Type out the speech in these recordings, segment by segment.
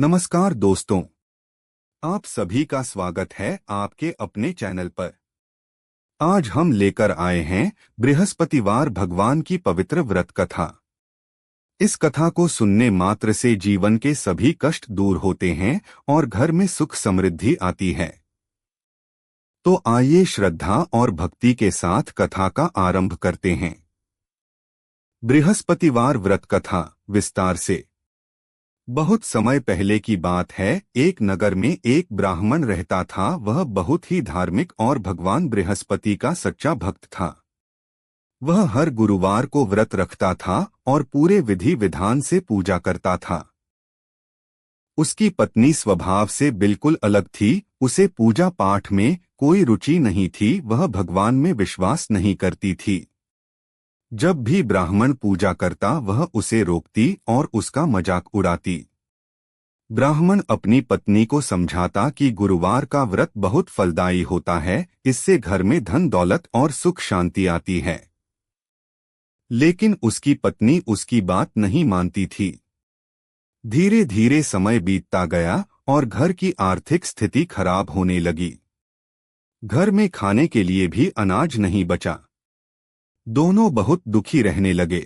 नमस्कार दोस्तों, आप सभी का स्वागत है आपके अपने चैनल पर। आज हम लेकर आए हैं बृहस्पतिवार भगवान की पवित्र व्रत कथा। इस कथा को सुनने मात्र से जीवन के सभी कष्ट दूर होते हैं और घर में सुख समृद्धि आती है। तो आइए श्रद्धा और भक्ति के साथ कथा का आरंभ करते हैं। बृहस्पतिवार व्रत कथा विस्तार से। बहुत समय पहले की बात है, एक नगर में एक ब्राह्मण रहता था। वह बहुत ही धार्मिक और भगवान बृहस्पति का सच्चा भक्त था। वह हर गुरुवार को व्रत रखता था और पूरे विधि विधान से पूजा करता था। उसकी पत्नी स्वभाव से बिल्कुल अलग थी। उसे पूजा पाठ में कोई रुचि नहीं थी। वह भगवान में विश्वास नहीं करती थी। जब भी ब्राह्मण पूजा करता वह उसे रोकती और उसका मजाक उड़ाती। ब्राह्मण अपनी पत्नी को समझाता कि गुरुवार का व्रत बहुत फलदायी होता है, इससे घर में धन दौलत और सुख शांति आती है। लेकिन उसकी पत्नी उसकी बात नहीं मानती थी। धीरे धीरे समय बीतता गया और घर की आर्थिक स्थिति खराब होने लगी। घर में खाने के लिए भी अनाज नहीं बचा। दोनों बहुत दुखी रहने लगे।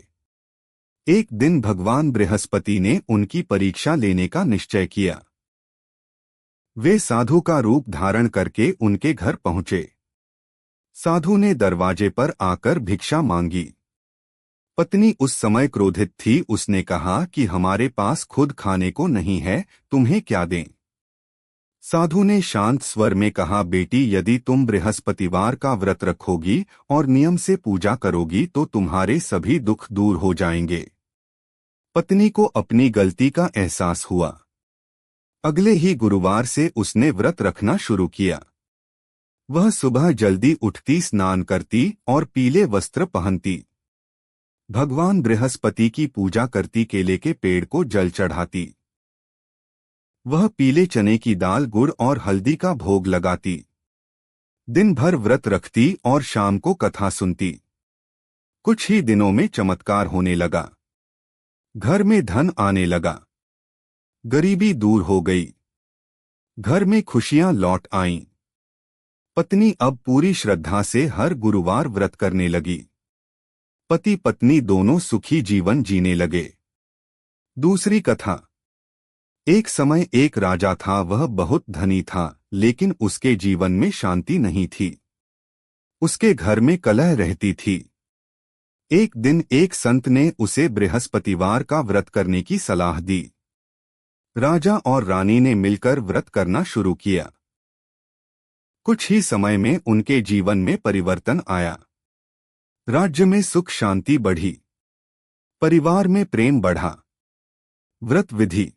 एक दिन भगवान बृहस्पति ने उनकी परीक्षा लेने का निश्चय किया। वे साधु का रूप धारण करके उनके घर पहुंचे। साधु ने दरवाजे पर आकर भिक्षा मांगी। पत्नी उस समय क्रोधित थी। उसने कहा कि हमारे पास खुद खाने को नहीं है, तुम्हें क्या दें। साधु ने शांत स्वर में कहा, बेटी, यदि तुम बृहस्पतिवार का व्रत रखोगी और नियम से पूजा करोगी तो तुम्हारे सभी दुख दूर हो जाएंगे। पत्नी को अपनी गलती का एहसास हुआ। अगले ही गुरुवार से उसने व्रत रखना शुरू किया। वह सुबह जल्दी उठती, स्नान करती और पीले वस्त्र पहनती। भगवान बृहस्पति की पूजा करती, केले के पेड़ को जल चढ़ाती। वह पीले चने की दाल, गुड़ और हल्दी का भोग लगाती। दिन भर व्रत रखती और शाम को कथा सुनती। कुछ ही दिनों में चमत्कार होने लगा। घर में धन आने लगा। गरीबी दूर हो गई। घर में खुशियां लौट आईं। पत्नी अब पूरी श्रद्धा से हर गुरुवार व्रत करने लगी। पति पत्नी दोनों सुखी जीवन जीने लगे। दूसरी कथा। एक समय एक राजा था। वह बहुत धनी था, लेकिन उसके जीवन में शांति नहीं थी। उसके घर में कलह रहती थी। एक दिन एक संत ने उसे बृहस्पतिवार का व्रत करने की सलाह दी। राजा और रानी ने मिलकर व्रत करना शुरू किया। कुछ ही समय में उनके जीवन में परिवर्तन आया। राज्य में सुख शांति बढ़ी। परिवार में प्रेम बढ़ा। व्रत विधि।